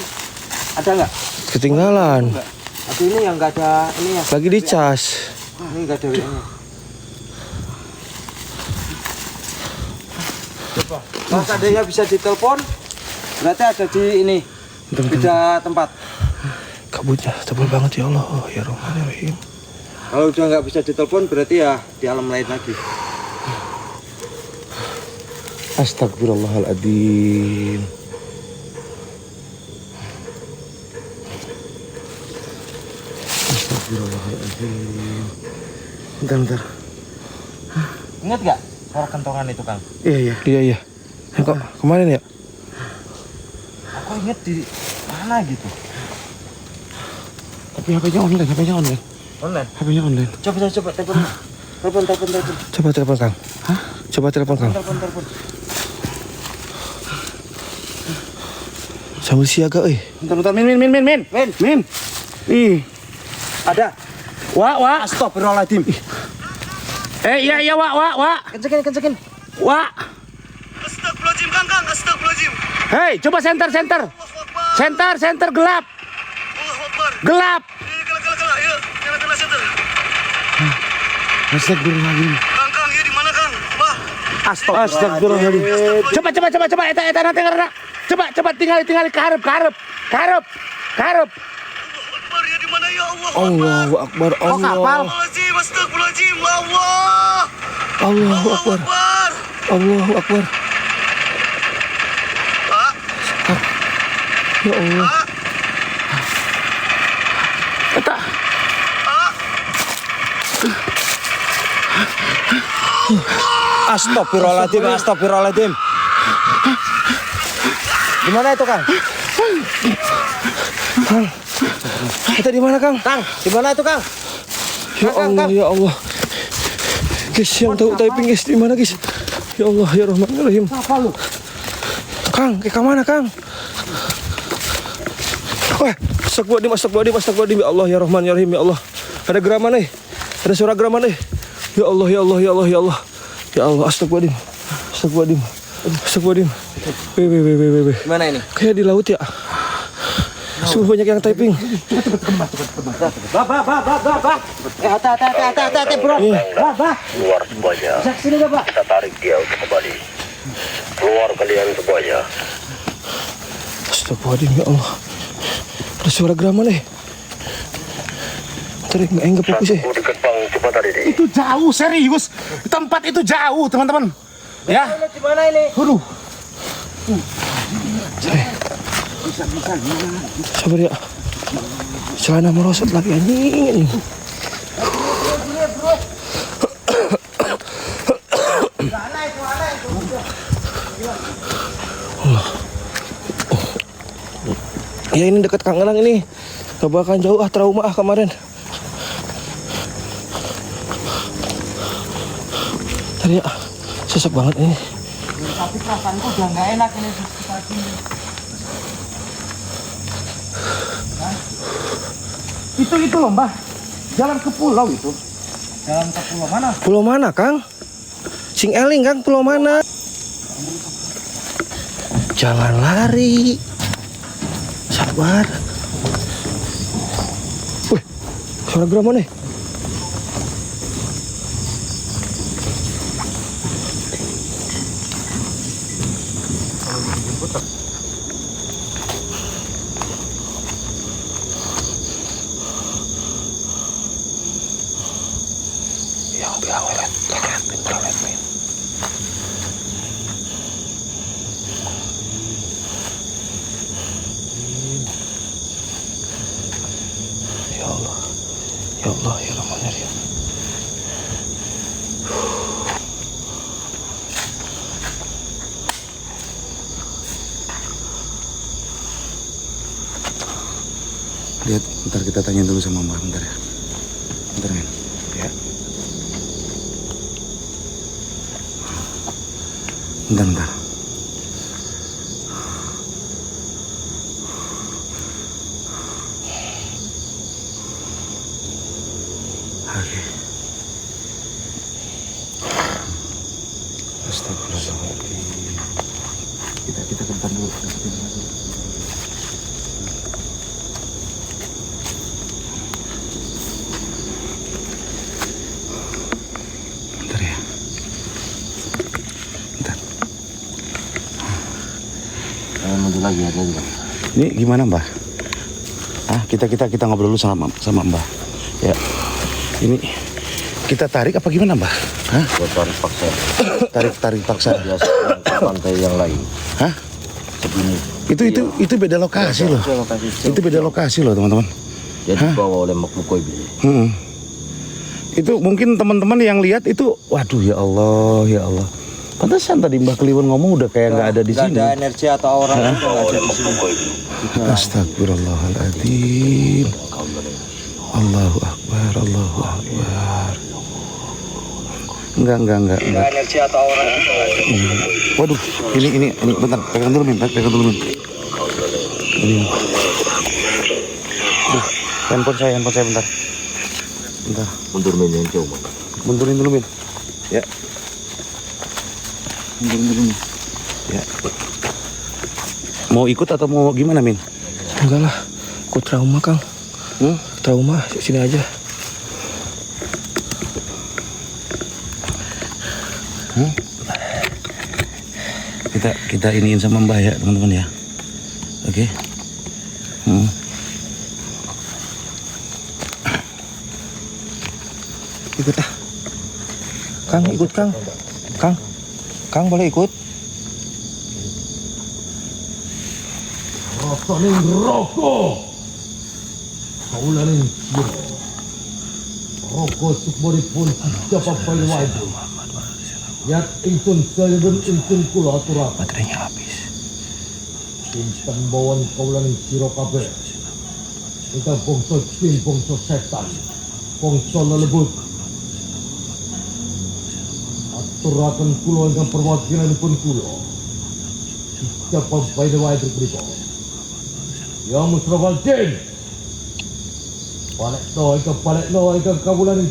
ada nggak? Ketinggalan. Tapi ini yang nggak ada ini ya. Lagi dicas. Ini nggak ada WA-nya. Coba. Kalau seandainya bisa ditelepon, berarti ada di ini. Beda tempat. Kabutnya tebal banget ya Allah, ya Rahman ya Rahim. Kalau udah nggak bisa ditelepon, berarti ya di alam lain lagi. Astagfirullahaladzim. Astagfirullahaladzim. Bentar. Ingat nggak suara kentongan itu, Kang? Iya. Kok kemarin ya? Aku inget di mana gitu. Tapi HP-nya online. Online. HP-nya online. Coba telepon. Coba telepon, Kang. Hah? Coba telepon, Kang. Telepon. Sambil siaga, Bentar, Min. Ih, Ada. Wak. Astagfirullahaladzim. Iya, Wak. Kencekin. Wak. Astagfirullahaladzim, Kang. Astagfirullahaladzim. Hei, coba center. Center gelap. Allahu Akbar. Gelap. Kala. Yuk, kala center. Astagfirullahaladzim. Kang, ya di mana, Kang? Bah. Astagfirullahaladzim. Coba. Eta nanti ngarana. Coba tinggal karep. Allahu Akbar, ya di mana ya Allah? Allahu Akbar. Oh, kapal. Astagfirullahaladzim. Allah. Allahu Akbar. Akbar. Allahu Akbar. Pak. Ya Allah. Eta. Astagfirullahaladzim. Gimana itu, Kang? Kita di mana, Kang? Kang, di mana itu, Kang? Ya Allah, ya Allah. Guys, yang tahu typing guys di mana, guys? Ya Allah, ya Rahman ya Rahim. Apa lu? Kang, ke mana, Kang? Wah, astagfirullahaladzim. Ya Allah, ya Rahman ya Rahim, ya Allah. Ada geraman nih. Ada suara geraman nih. Ya Allah. Ya Allah, astagfirullahaladzim. Weh. Gimana ini? Kayak di laut ya. Sungguh banyak yang typing. Bah. Hati, bro. Bah. Keluar semuanya. Sini enggak, Pak? Kita tarik dia untuk kembali. Keluar kalian semuanya. Astagfirullahaladzim, ya Allah. Ada suara geraman nih. Bentar, enggak fokus ya. Satu dekat bang jembatan ini. Itu jauh, serius. Tempat itu jauh, teman-teman. Ya. Di mana ini? Aduh. Sabar ya. Celana merosot lagi anjing. Ya ini dekat Kang Enang ini. Gak bakal jauh trauma kemarin. Tadi ya, sesek banget ini. Tapi perasaanku udah nggak enak ini sekitar sini. Itu loh Mbah. Jalan ke pulau itu. Jalan ke pulau mana? Pulau mana, Kang? Sing eling, Kang, pulau mana? Jangan lari. Sabar. Wih, suara geram mana? Yang bilang lelet, men. Ya Allah, ya Allah, ya Rahman ya Rahim. Lihat, ntar kita tanya dulu sama Mbak, bentar ya. Bentar men. Ya. Bentar. Oke. Astagfirullahaladzim. Kita ke depan dulu. Bentar ya. Bentar. Maju lagi ada juga. Ini gimana Mbah? Kita ngobrol dulu sama Mbah. Ya. Ini kita tarik apa gimana Mbah? Hah? Buat tarik paksa. Tarik paksa. Biasa ke pantai yang lain. Hah? Sebelum Itu beda lokasi loh. Itu beda lokasi loh teman-teman. jadi dibawa oleh Makmukoy. Itu mungkin teman-teman yang lihat itu, waduh ya Allah. Pantesan tadi Mbah Kliwon ngomong udah kayak nggak ada di sini. Nggak ada energi atau orang yang ada di sini. Astagfirullahaladzim. Allahu Akbar. Enggak. Energi atau orang yang ada di sini. Waduh, ini bentar, pegang dulu Min. Ini. Handphone saya bentar. Mundur Min yang jauh. Mundurin dulu Min. Ya. Mundurin dulu Min. Ya. Mau ikut atau mau gimana Min? Enggak lah, aku trauma, Kang. Trauma, sini aja. Kita iniin sama Mbah ya teman-teman ya. Oke. Ikut ah. Kang, ikut Kang. Kang boleh ikut? Rasaning rokok. Kaulaning siro. Rokok sukboripun siapa paling wajib. Yat ingsun sayun ingsun kula aturaken. Baterainya habis. Intan bawaan kaulaning siro kabeh. Kita bangsa jin, bangsa setan, bangsa lelebut. Aturaken kula ingkang perwakilanipun kula. Siapa paling wajib berikut. Ya Musrafaldin. Balik no ikang kabulan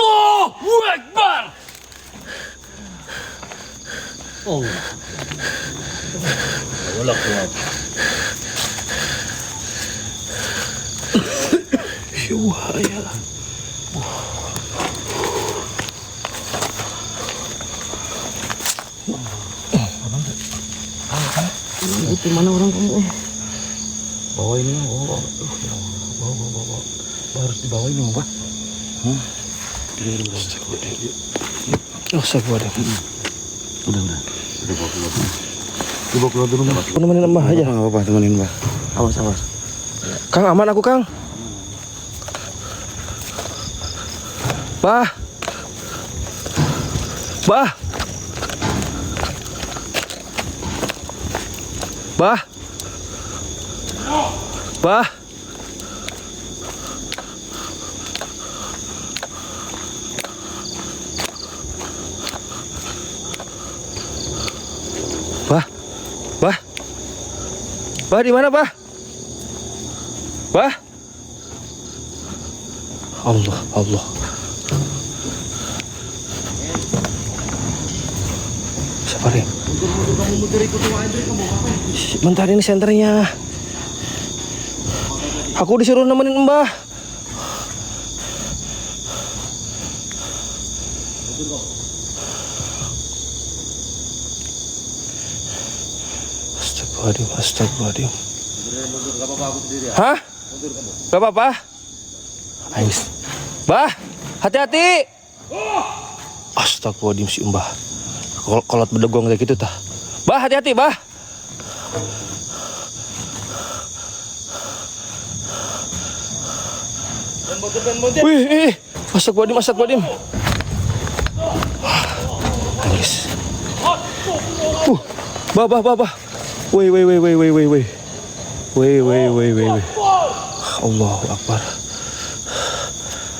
Allahu Akbar. Wala kuat. Wahaya. Itu mana orang kamu? Bawa ini bawa. Harus dibawa ini Mbah. Astagfirullahaladzim. Udah. Dibawa keluar dulu Mbah. Nemenin Mbah aja. Nggak apa-apa, temenin Mbah. Awas. Kang, aman aku, Kang. Bah. Bah. Bah. Bah. Bah. Bah. Bah, di mana, Bah? Bah. Allah, Allah. Siapa nih? Bentar, ini senternya. Aku disuruh nemenin Mbah. Astagfirullahaladzim, astagfirullahaladzim. Hah? Gak apa-apa. Ayo, Bah, hati-hati. Astagfirullahaladzim si Mbah. Kolot bedegong kayak gitu tah. Bah, hati-hati, Bah. Wih, astagfirullahaladzim. Nangis. Bah. Wih. Allahu Akbar.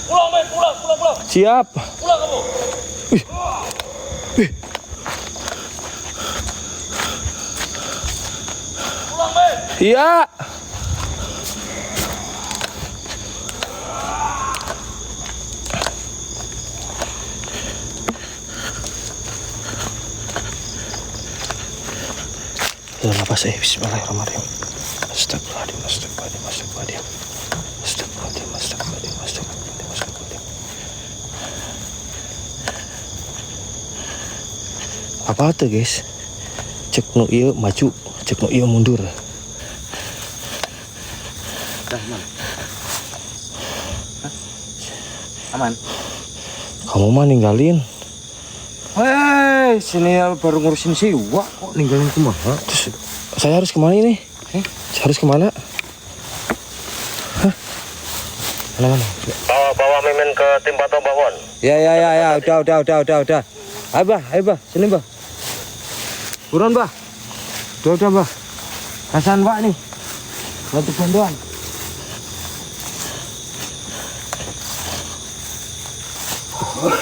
Pulang. Siap. Pulang kamu. Wih. Pulang, men. Iya. Ya nafas bismillahirrahmanirrahim. Astagfirullahaladzim. Apa tuh guys? Cek nu ieu maju, cek nu ieu mundur. Aman. Kamu mah ninggalin. Hei, sini baru ngurusin siwa kok ninggalin kumaha? Terus saya harus kemana ini? Saya harus kemana? Hah? Mana? Bawa Mimin ke tim Bato Bawon. Ya, udah. Ayo bah, sini bah. Buruan bah. Udah bah. Kasihan Pak nih. Bantu bantuan. Allah.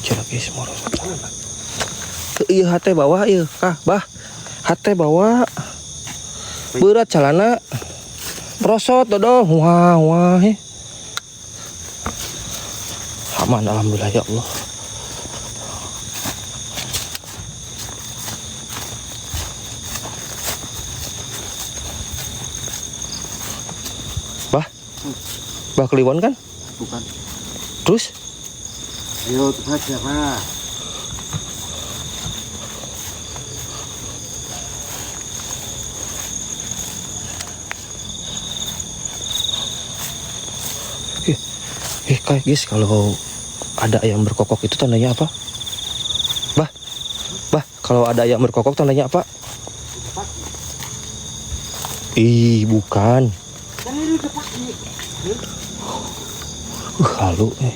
Kira guys mau iya hate bawa iya kah bah hate bawa berat celana prosot dodong wah aman alhamdulillah ya Allah. Bah Kliwon kan? Bukan. Terus? Ayo cepat siapa? Guys, kalau ada ayam berkokok itu tandanya apa? Bah, kalau ada ayam berkokok tandanya apa? Ih, bukan. Halu nih.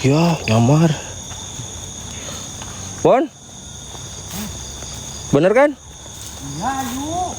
Ya, nyamar. Bon? Bener kan? Iya, yuk.